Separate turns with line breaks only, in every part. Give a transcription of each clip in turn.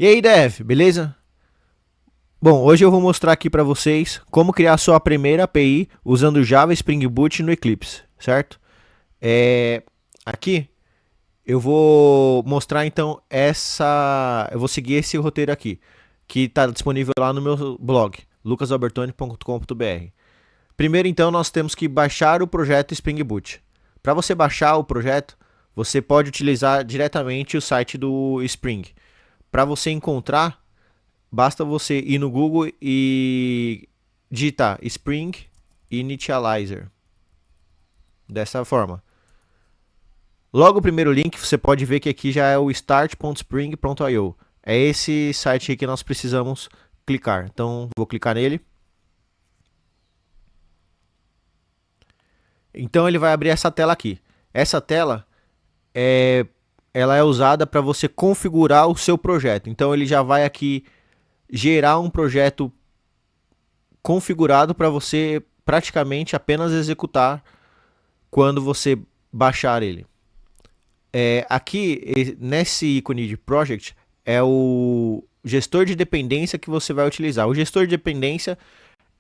E aí, Dev, beleza? Bom, hoje eu vou mostrar aqui para vocês como criar a sua primeira API usando Java Spring Boot no Eclipse, certo? Aqui eu vou mostrar então eu vou seguir esse roteiro aqui, que está disponível lá no meu blog, lucasalbertoni.com.br. Primeiro então nós temos que baixar o projeto Spring Boot. Para você baixar o projeto, você pode utilizar diretamente o site do Spring. Para você encontrar, basta você ir no Google e digitar Spring Initializer. Dessa forma. Logo o primeiro link, você pode ver que aqui já é o start.spring.io. É esse site aí que nós precisamos clicar. Então, vou clicar nele. Então, ele vai abrir essa tela aqui. Essa tela ela é usada para você configurar o seu projeto. Então, ele já vai aqui gerar um projeto configurado para você praticamente apenas executar quando você baixar ele. Aqui, nesse ícone de Project, é o gestor de dependência que você vai utilizar. O gestor de dependência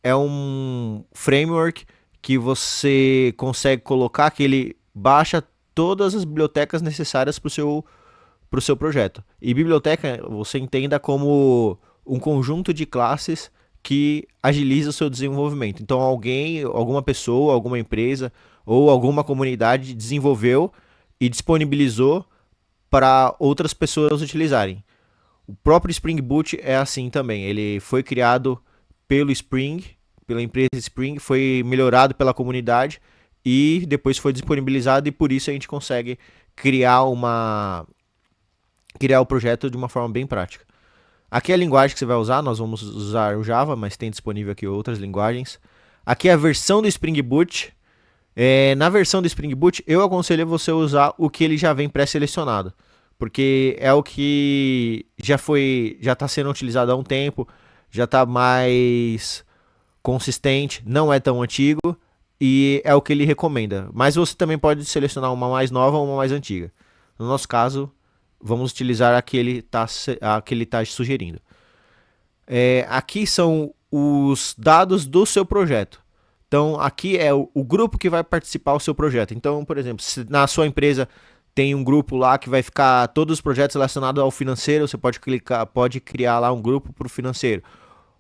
é um framework que você consegue colocar, que ele baixa todas as bibliotecas necessárias para o seu projeto. E biblioteca você entenda como um conjunto de classes que agiliza o seu desenvolvimento. Então alguma pessoa, alguma empresa ou alguma comunidade desenvolveu e disponibilizou para outras pessoas utilizarem. O próprio Spring Boot é assim também. Ele foi criado pelo Spring, pela empresa Spring, foi melhorado pela comunidade e depois foi disponibilizado, e por isso a gente consegue criar o projeto de uma forma bem prática. Aqui é a linguagem que você vai usar, nós vamos usar o Java, mas tem disponível aqui outras linguagens. Aqui é a versão do Spring Boot. Na versão do Spring Boot, eu aconselho você usar o que ele já vem pré-selecionado, porque é o que já está sendo utilizado há um tempo, já está mais consistente, não é tão antigo e é o que ele recomenda. Mas você também pode selecionar uma mais nova ou uma mais antiga. No nosso caso, vamos utilizar a que ele está sugerindo. Aqui são os dados do seu projeto. Então, aqui é o grupo que vai participar do seu projeto. Então, por exemplo, se na sua empresa tem um grupo lá que vai ficar todos os projetos relacionados ao financeiro, você pode criar lá um grupo para o financeiro.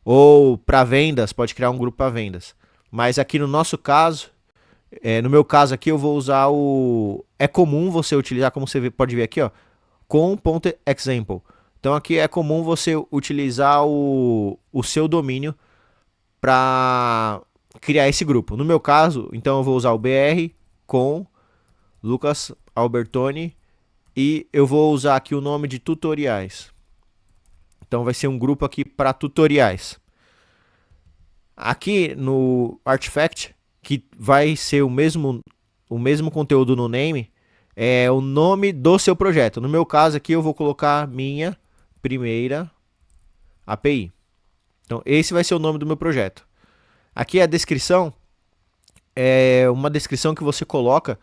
Ou para vendas, pode criar um grupo para vendas. Mas aqui no nosso caso, no meu caso aqui, eu vou usar o... É comum você utilizar, como você pode ver aqui, ó, com.example. Então aqui é comum você utilizar o seu domínio para criar esse grupo. No meu caso, então eu vou usar o br com Lucas Albertoni e eu vou usar aqui o nome de tutoriais. Então vai ser um grupo aqui para tutoriais. Aqui no Artifact, que vai ser o mesmo conteúdo no name, é o nome do seu projeto. No meu caso aqui eu vou colocar minha primeira API. Então esse vai ser o nome do meu projeto. Aqui a descrição é uma descrição que você coloca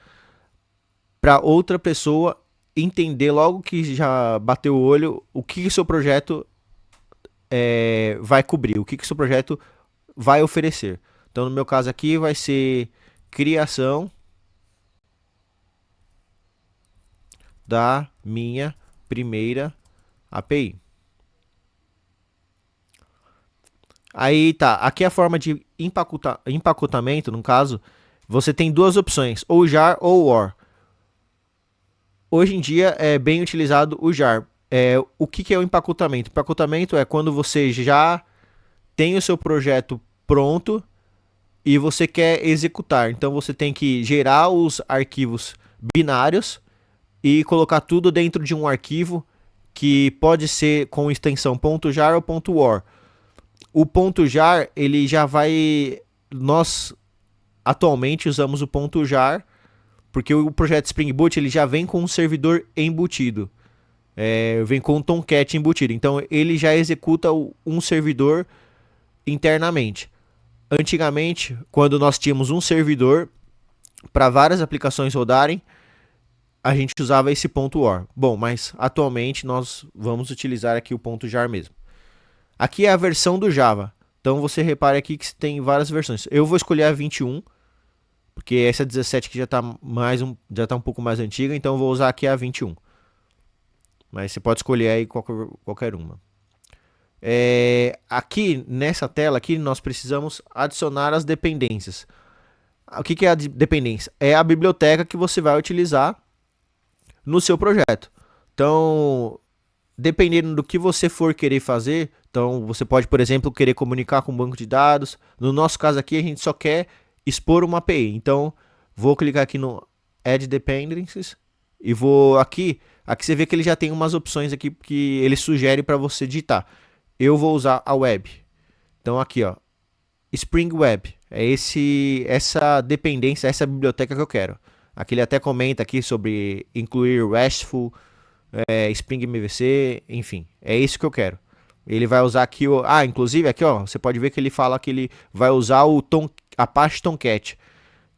para outra pessoa entender logo que já bateu o olho o que o seu projeto vai cobrir, o que o seu projeto vai oferecer. Então no meu caso aqui vai ser criação da minha primeira API. Aí tá, aqui é a forma de empacotamento, no caso, você tem duas opções, ou jar ou or. Hoje em dia é bem utilizado o jar. O que é o empacotamento? O empacotamento é quando você já tem o seu projeto pronto e você quer executar. Então você tem que gerar os arquivos binários e colocar tudo dentro de um arquivo que pode ser com extensão .jar ou .or. O .jar, ele já vai... Nós atualmente usamos o .jar porque o projeto Spring Boot ele já vem com um servidor embutido. Vem com um Tomcat embutido. Então ele já executa um servidor internamente. Antigamente, quando nós tínhamos um servidor para várias aplicações rodarem, a gente usava esse ponto .or. Bom, mas atualmente nós vamos utilizar aqui o ponto .jar mesmo. Aqui é a versão do Java. Então você repare aqui que tem várias versões. Eu vou escolher a 21, porque essa 17 aqui já está um pouco mais antiga, então eu vou usar aqui a 21. Mas você pode escolher aí qualquer uma. Aqui nessa tela aqui nós precisamos adicionar as dependências. O que é a dependência? É a biblioteca que você vai utilizar no seu projeto. Então, dependendo do que você for querer fazer, então você pode, por exemplo, querer comunicar com um banco de dados. No nosso caso aqui, a gente só quer expor uma API. Então, vou clicar aqui no Add Dependencies e vou aqui você vê que ele já tem umas opções aqui que ele sugere para você digitar. Eu vou usar a web. Então aqui, ó, Spring Web. É essa dependência, essa biblioteca que eu quero. Aqui ele até comenta aqui sobre incluir RESTful, Spring MVC, enfim, é isso que eu quero. Ele vai usar aqui inclusive aqui, ó, você pode ver que ele fala que ele vai usar o Apache Tomcat,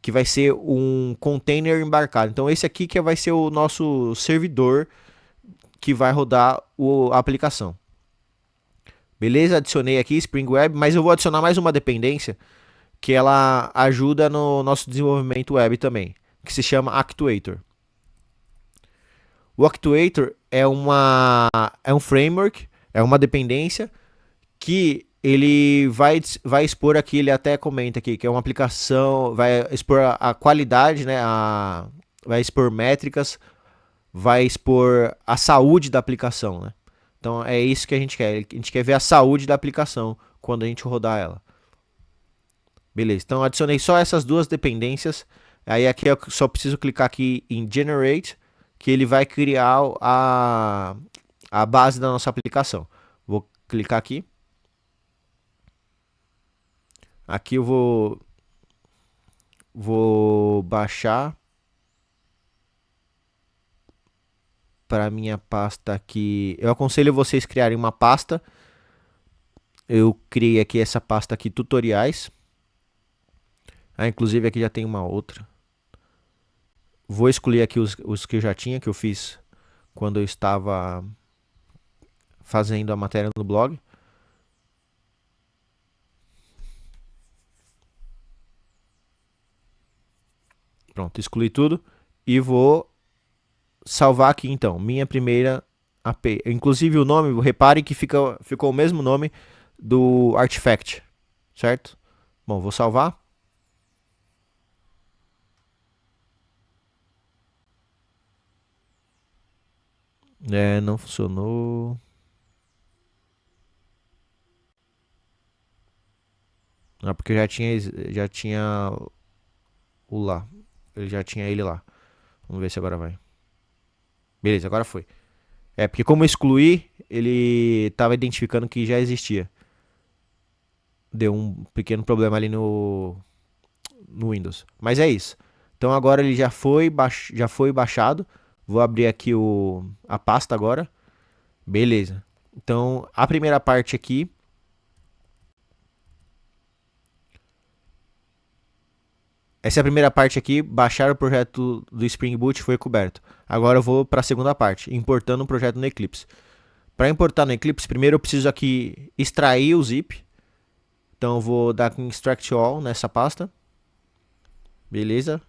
que vai ser um container embarcado. Então esse aqui que vai ser o nosso servidor que vai rodar a aplicação. Beleza? Adicionei aqui Spring Web, mas eu vou adicionar mais uma dependência que ela ajuda no nosso desenvolvimento web também, que se chama Actuator. O Actuator é um framework, é uma dependência que ele vai expor aqui, ele até comenta aqui, que é uma aplicação, vai expor a qualidade, né, vai expor métricas, vai expor a saúde da aplicação, né? Então é isso que a gente quer. A gente quer ver a saúde da aplicação quando a gente rodar ela. Beleza, então adicionei só essas duas dependências. Aí aqui eu só preciso clicar aqui em Generate, que ele vai criar a base da nossa aplicação. Vou clicar aqui. Aqui eu vou baixar para minha pasta aqui. Eu aconselho vocês criarem uma pasta. Eu criei aqui essa pasta aqui, tutoriais. Inclusive aqui já tem uma outra. Vou escolher aqui os que eu já tinha, que eu fiz quando eu estava fazendo a matéria no blog. Pronto, excluí tudo e vou salvar aqui então, minha primeira API. Inclusive o nome, repare que ficou o mesmo nome do artifact, certo? Bom, vou salvar. Não funcionou. Porque já tinha o lá. Ele já tinha ele lá. Vamos ver se agora vai. Beleza, agora foi. Porque como eu excluí, ele estava identificando que já existia. Deu um pequeno problema ali no Windows. Mas é isso. Então agora ele já foi baixado. Vou abrir aqui a pasta agora. Beleza. Então a primeira parte aqui. Essa é a primeira parte aqui, baixar o projeto do Spring Boot foi coberto. Agora eu vou para a segunda parte, importando o projeto no Eclipse. Para importar no Eclipse, primeiro eu preciso aqui extrair o zip. Então eu vou dar aqui em Extract All nessa pasta. Beleza.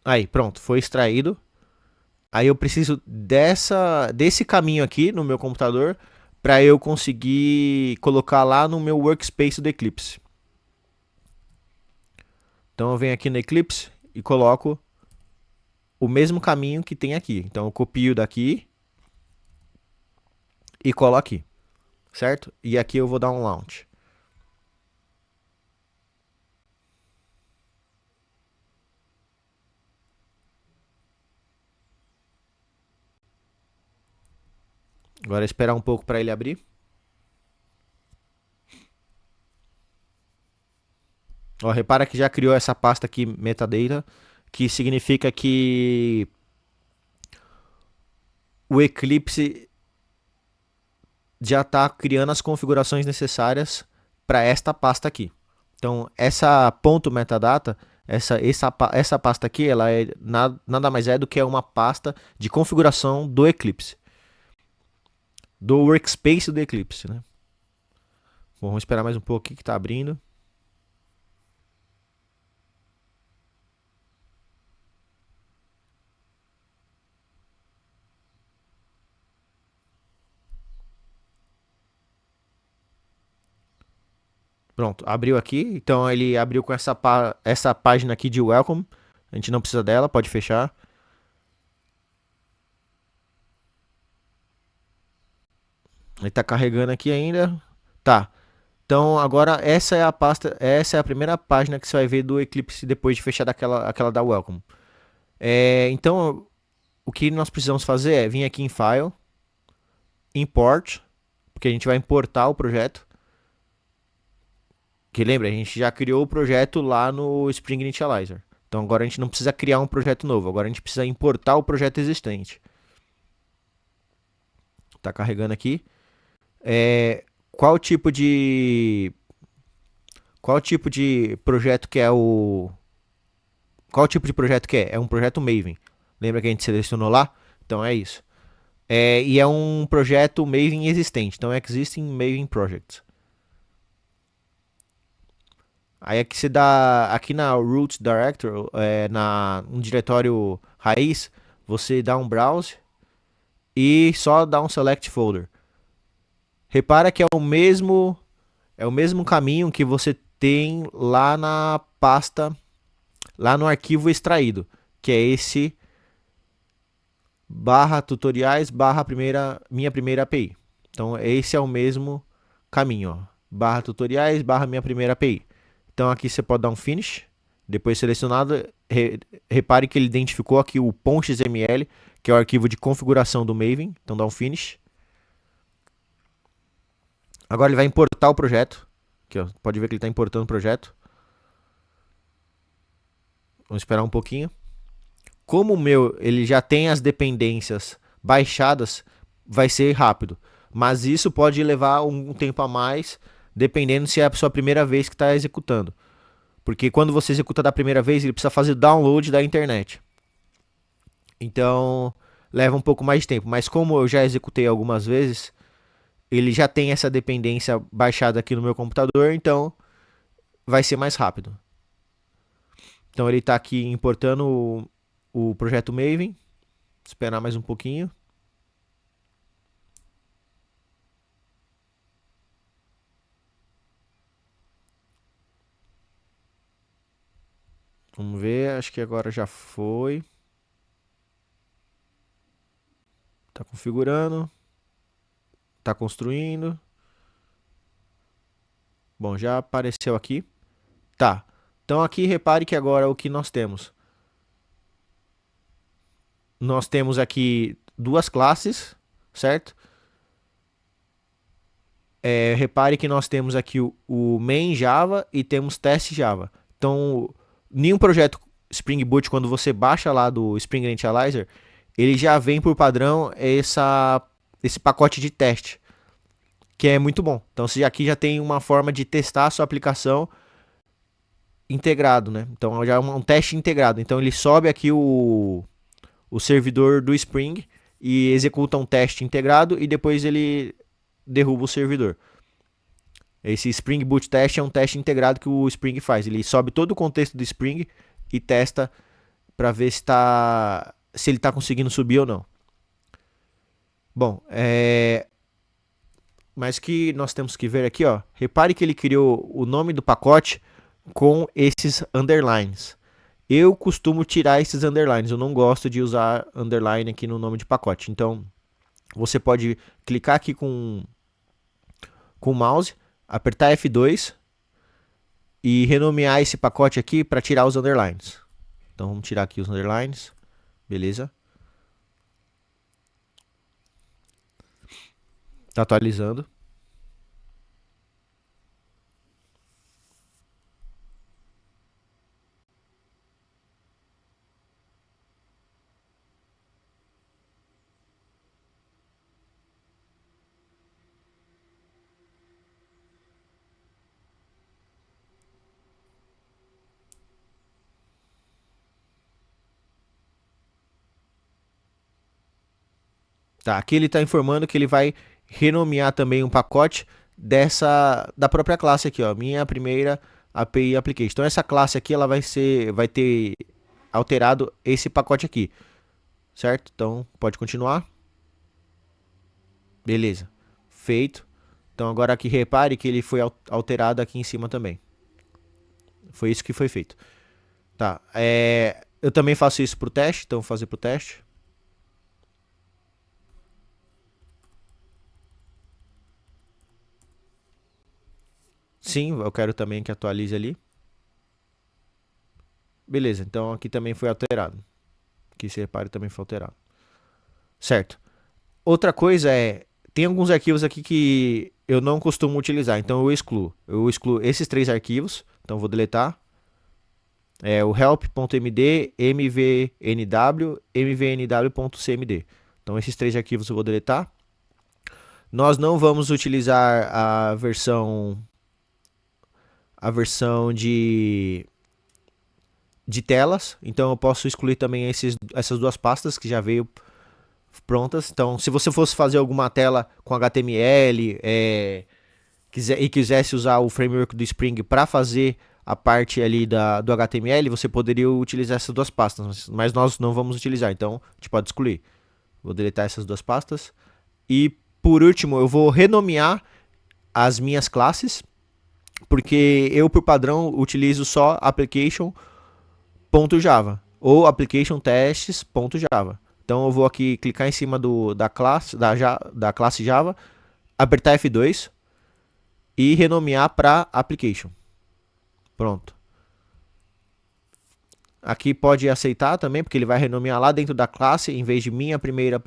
Aí, pronto, foi extraído. Aí eu preciso desse caminho aqui no meu computador para eu conseguir colocar lá no meu workspace do Eclipse. Então eu venho aqui no Eclipse e coloco o mesmo caminho que tem aqui. Então eu copio daqui e colo aqui, certo? E aqui eu vou dar um launch. Agora é esperar um pouco para ele abrir. Ó, repara que já criou essa pasta aqui, metadata, que significa que o Eclipse já está criando as configurações necessárias para esta pasta aqui. Então, essa ponto .metadata, essa pasta aqui, ela é nada mais é do que uma pasta de configuração do Eclipse, do workspace do Eclipse, né? Bom, vamos esperar mais um pouco aqui que está abrindo. Pronto, abriu aqui. Então ele abriu com essa página aqui de welcome. A gente não precisa dela, pode fechar. Ele está carregando aqui ainda. Tá. Então agora essa é a pasta, essa é a primeira página que você vai ver do Eclipse depois de fechar aquela da welcome. Então o que nós precisamos fazer é vir aqui em File, Import, porque a gente vai importar o projeto. Que lembra, a gente já criou o projeto lá no Spring Initializer. Então agora a gente não precisa criar um projeto novo, agora a gente precisa importar o projeto existente. Tá carregando aqui. Qual tipo de projeto que é o qual tipo de projeto que é? É um projeto Maven. Lembra que a gente selecionou lá? Então é isso. E é um projeto Maven existente, então Existing Maven Projects. Aí aqui você dá, aqui na root director, um diretório raiz, você dá um browse e só dá um select folder. Repara que é o mesmo caminho que você tem lá na pasta, lá no arquivo extraído, que é esse /tutoriais minha primeira API. Então esse é o mesmo caminho, ó. /tutoriais minha primeira API. Então aqui você pode dar um finish, depois selecionado, repare que ele identificou aqui o .xml, que é o arquivo de configuração do Maven, então dá um finish. Agora ele vai importar o projeto, aqui, ó, pode ver que ele está importando o projeto. Vamos esperar um pouquinho. Como o meu ele já tem as dependências baixadas, vai ser rápido. Mas isso pode levar um tempo a mais, dependendo se é a sua primeira vez que está executando. Porque quando você executa da primeira vez, ele precisa fazer download da internet. Então, leva um pouco mais de tempo. Mas como eu já executei algumas vezes, ele já tem essa dependência baixada aqui no meu computador, então vai ser mais rápido. Então ele está aqui importando o projeto Maven. Esperar mais um pouquinho. Vamos ver, acho que agora já foi. Tá configurando. Tá construindo. Bom, já apareceu aqui. Tá. Então aqui repare que agora o que nós temos? Nós temos aqui duas classes, certo? Repare que nós temos aqui o main Java e temos teste Java. Então, nenhum projeto Spring Boot, quando você baixa lá do Spring Initializer, ele já vem por padrão esse pacote de teste, que é muito bom. Então, você aqui já tem uma forma de testar a sua aplicação integrado, né? Então, já é um teste integrado. Então, ele sobe aqui o servidor do Spring e executa um teste integrado e depois ele derruba o servidor. Esse Spring Boot Test é um teste integrado que o Spring faz. Ele sobe todo o contexto do Spring e testa para ver se ele está conseguindo subir ou não. Bom, mas que nós temos que ver aqui, ó. Repare que ele criou o nome do pacote com esses underlines. Eu costumo tirar esses underlines. Eu não gosto de usar underline aqui no nome de pacote. Então, você pode clicar aqui com o mouse, apertar F2 e renomear esse pacote aqui para tirar os underlines. Então vamos tirar aqui os underlines, beleza? Tá atualizando. Tá, aqui ele está informando que ele vai renomear também um pacote da própria classe aqui, ó, minha primeira API Application. Então essa classe aqui ela vai ter alterado esse pacote aqui, certo? Então pode continuar. Beleza, feito. Então agora aqui repare que ele foi alterado aqui em cima também. Foi isso que foi feito. Tá, eu também faço isso para o teste, então vou fazer para o teste. Sim, eu quero também que atualize ali. Beleza, então aqui também foi alterado. Aqui se repare também foi alterado. Certo. Outra coisa tem alguns arquivos aqui que eu não costumo utilizar, então eu excluo. Eu excluo esses 3 arquivos, então vou deletar. O help.md, mvnw, mvnw.cmd. Então esses 3 arquivos eu vou deletar. Nós não vamos utilizar a versão de telas, então eu posso excluir também essas 2 pastas que já veio prontas. Então, se você fosse fazer alguma tela com HTML e quisesse usar o framework do Spring para fazer a parte ali do HTML, você poderia utilizar essas 2 pastas, mas nós não vamos utilizar, então a gente pode excluir. Vou deletar essas 2 pastas. E por último, eu vou renomear as minhas classes, porque eu, por padrão, utilizo só application.java ou application.tests.java. Então eu vou aqui clicar em cima da classe Java, apertar F2 e renomear para application. Pronto. Aqui pode aceitar também, porque ele vai renomear lá dentro da classe, em vez de minha primeira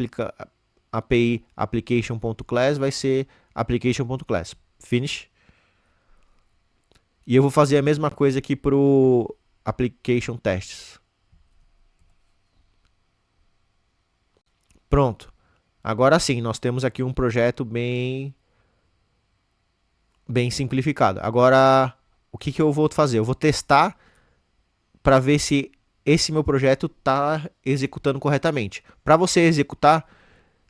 API application.class, vai ser application.class. Finish. E eu vou fazer a mesma coisa aqui para o application tests. Pronto. Agora sim, nós temos aqui um projeto bem simplificado. Agora, o que eu vou fazer? Eu vou testar para ver se esse meu projeto está executando corretamente. Para você executar,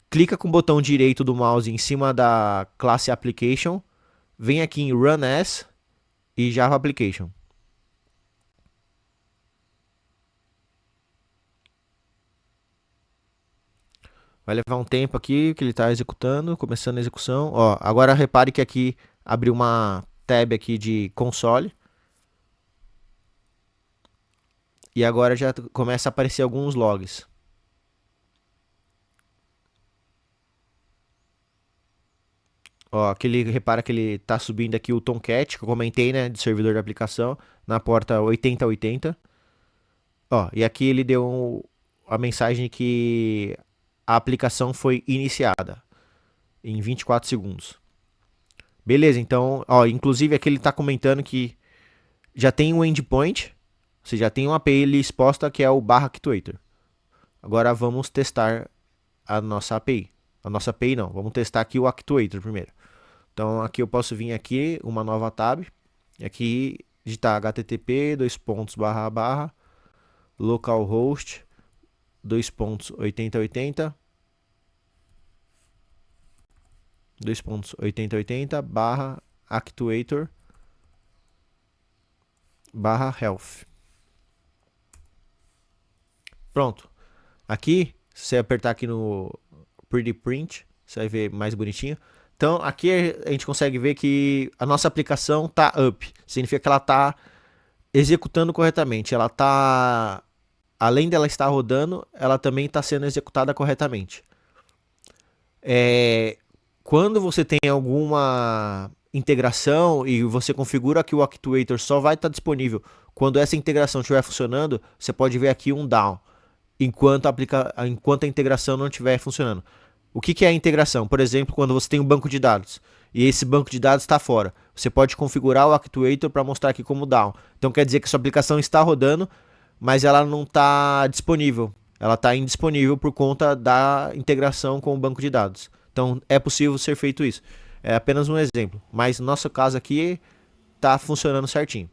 clica com o botão direito do mouse em cima da classe Application, vem aqui em Run As e Java Application. Vai levar um tempo aqui que ele está executando, começando a execução. Ó, agora repare que aqui abriu uma tab aqui de console. E agora já começa a aparecer alguns logs. Ó, repara que ele está subindo aqui o Tomcat, que eu comentei, né, de servidor de aplicação, na porta 8080. Ó, e aqui ele deu a mensagem que a aplicação foi iniciada em 24 segundos. Beleza, então, ó, inclusive aqui ele está comentando que já tem um endpoint, ou seja, já tem uma API ali exposta que é o /actuator. Agora vamos testar a nossa API. A nossa API não, vamos testar aqui o actuator primeiro. Então aqui eu posso vir aqui, uma nova tab, e aqui digitar http localhost 8080 /actuator /health. Pronto. Aqui, se você apertar aqui no Pretty Print, você vai ver mais bonitinho. Então aqui a gente consegue ver que a nossa aplicação está up. Significa que ela está executando corretamente. Ela está, além dela estar rodando, ela também está sendo executada corretamente. Quando você tem alguma integração e você configura que o Actuator só vai estar disponível quando essa integração estiver funcionando, você pode ver aqui um down, enquanto a integração não estiver funcionando. O que é a integração? Por exemplo, quando você tem um banco de dados e esse banco de dados está fora, você pode configurar o Actuator para mostrar aqui como down. Então quer dizer que sua aplicação está rodando, mas ela não está disponível. Ela está indisponível por conta da integração com o banco de dados. Então é possível ser feito isso. É apenas um exemplo, mas no nosso caso aqui está funcionando certinho.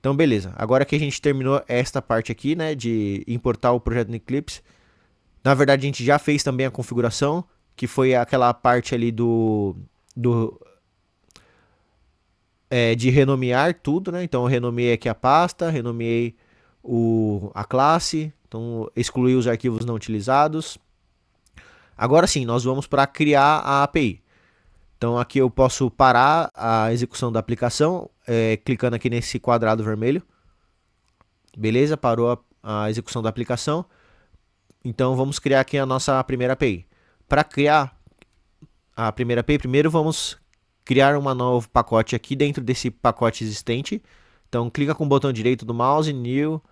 Então beleza, agora que a gente terminou esta parte aqui, né, de importar o projeto no Eclipse, Na verdade, a gente já fez também a configuração, que foi aquela parte ali do de renomear tudo, né? Então eu renomeei aqui a pasta, renomeei a classe, então excluí os arquivos não utilizados. Agora sim, nós vamos para criar a API. Então aqui eu posso parar a execução da aplicação, clicando aqui nesse quadrado vermelho. Beleza, parou a execução da aplicação. Então vamos criar aqui a nossa primeira API. Para criar a primeira API, primeiro vamos criar um novo pacote aqui dentro desse pacote existente. Então clica com o botão direito do mouse, New,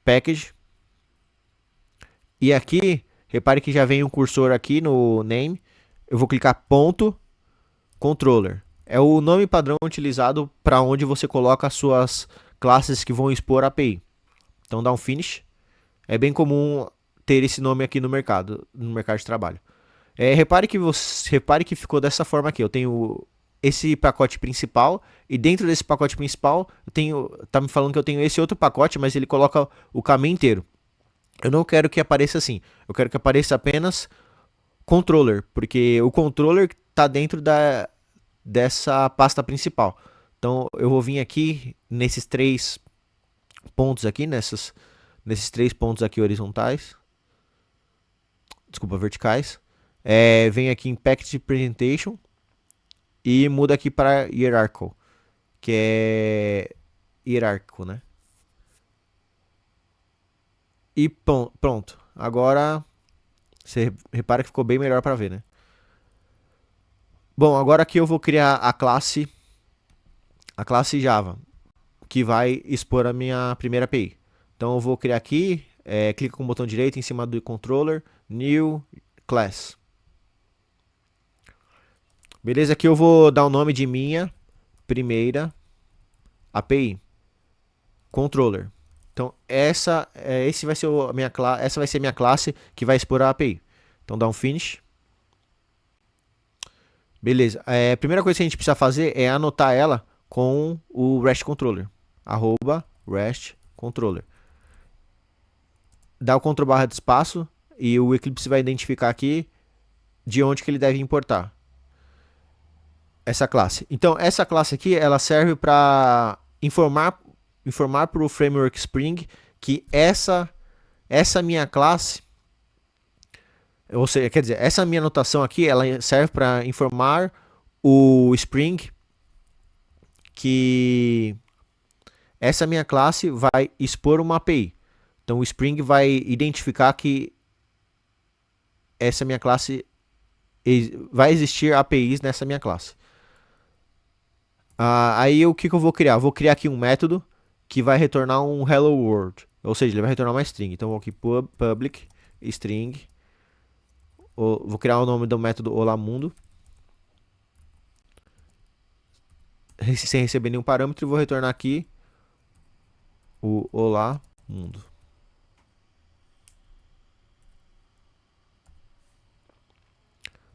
Package. E aqui, repare que já vem um cursor aqui no name. Eu vou clicar ponto controller. É o nome padrão utilizado para onde você coloca as suas classes que vão expor a API. Então dá um finish. É bem comum ter esse nome aqui no mercado de trabalho. Repare que ficou dessa forma aqui. Eu tenho esse pacote principal e dentro desse pacote principal tá me falando que eu tenho esse outro pacote, mas ele coloca o caminho inteiro. Eu não quero que apareça assim. Eu quero que apareça apenas controller, porque o controller está dentro dessa pasta principal. Então eu vou vir aqui nesses três pontos aqui, nesses três pontos aqui horizontais. Desculpa, verticais. Vem aqui em Package Presentation e muda aqui para Hierarchical, que é hierárquico, né? E pronto. Agora você repara que ficou bem melhor para ver, né? Bom, agora aqui eu vou criar a classe Java, que vai expor a minha primeira API. Então eu vou criar aqui, clica com o botão direito em cima do controller, New Class. Beleza, aqui eu vou dar o nome de minha primeira API, controller. Então essa vai ser a minha classe que vai expor a API. Então dá um finish. Beleza. A primeira coisa que a gente precisa fazer é anotar ela com o REST controller. @REST controller. Dá o Ctrl barra de espaço e o Eclipse vai identificar aqui de onde que ele deve importar essa classe. Então essa classe aqui ela serve para informar para o framework Spring que essa minha classe, ou seja, quer dizer, essa minha anotação aqui ela serve para informar o Spring que essa minha classe vai expor uma API. Então o Spring vai identificar que essa minha classe vai existir APIs nessa minha classe. Aí o que eu vou criar? Vou criar aqui um método que vai retornar um hello world, ou seja, ele vai retornar uma string. Então vou aqui public string, vou criar o nome do método olá mundo, sem receber nenhum parâmetro, e vou retornar aqui o olá mundo.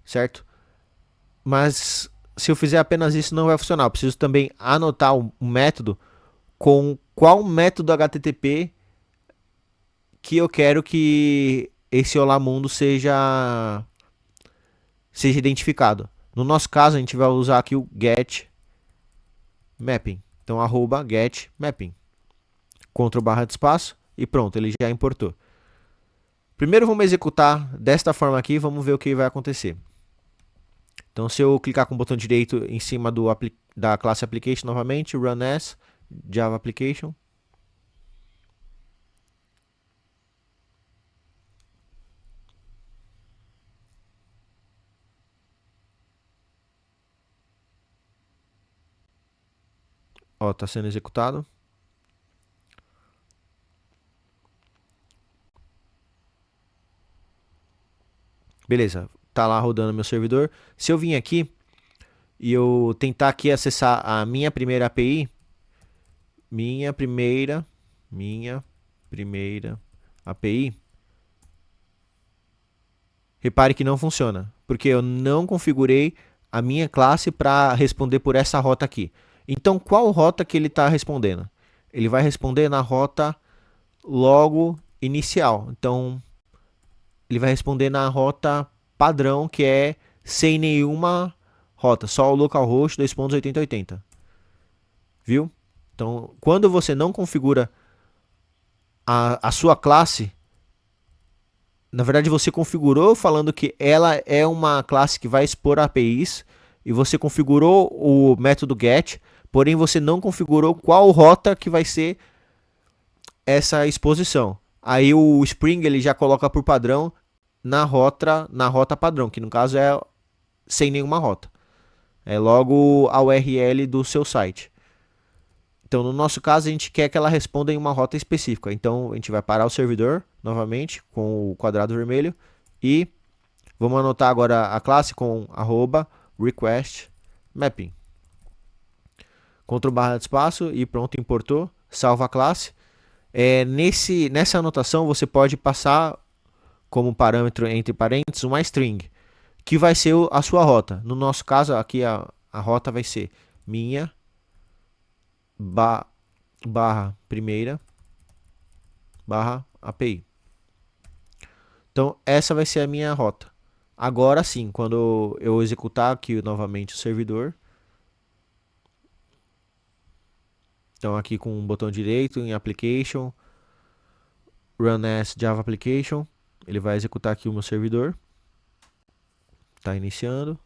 Certo? Mas se eu fizer apenas isso não vai funcionar. Eu preciso também anotar um método com qual método HTTP que eu quero que esse olá mundo seja identificado. No nosso caso, a gente vai usar aqui o get mapping. Então, @get mapping. Ctrl barra de espaço e pronto, ele já importou. Primeiro vamos executar desta forma aqui, vamos ver o que vai acontecer. Então se eu clicar com o botão direito em cima da classe application novamente, run as Java application. Ó, tá sendo executado. Beleza, tá lá rodando meu servidor. Se eu vim aqui e eu tentar aqui acessar a minha primeira API, minha primeira API, repare que não funciona, porque eu não configurei a minha classe para responder por essa rota aqui. Então, qual rota que ele está respondendo? Ele vai responder na rota logo inicial. Então, ele vai responder na rota padrão, que é sem nenhuma rota, só o localhost 2.8080. Viu? Então, quando você não configura a sua classe, na verdade você configurou falando que ela é uma classe que vai expor APIs e você configurou o método get, porém você não configurou qual rota que vai ser essa exposição. Aí o Spring ele já coloca por padrão na rota padrão, que no caso é sem nenhuma rota. É logo a URL do seu site. Então, no nosso caso, a gente quer que ela responda em uma rota específica. Então, a gente vai parar o servidor novamente com o quadrado vermelho e vamos anotar agora a classe com @request mapping. Ctrl barra de espaço e pronto, importou, salva a classe. Nessa anotação você pode passar como parâmetro entre parênteses uma string, que vai ser a sua rota. No nosso caso, aqui a rota vai ser minha barra primeira barra API. Então, essa vai ser a minha rota. Agora sim, quando eu executar aqui novamente o servidor, então aqui com o botão direito em Application, Run as Java Application, ele vai executar aqui o meu servidor. Está iniciando.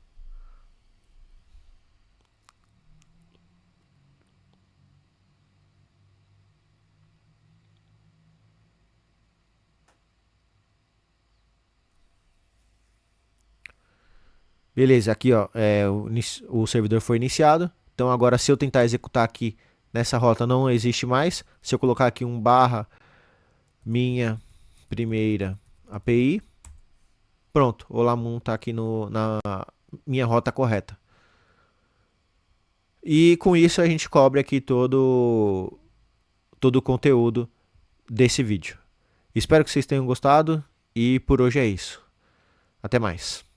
Beleza, aqui ó, o servidor foi iniciado. Então agora se eu tentar executar aqui nessa rota não existe mais. Se eu colocar aqui um barra minha primeira API, pronto, o Lamun está aqui na minha rota correta. E com isso a gente cobre aqui todo o conteúdo desse vídeo. Espero que vocês tenham gostado e por hoje é isso. Até mais.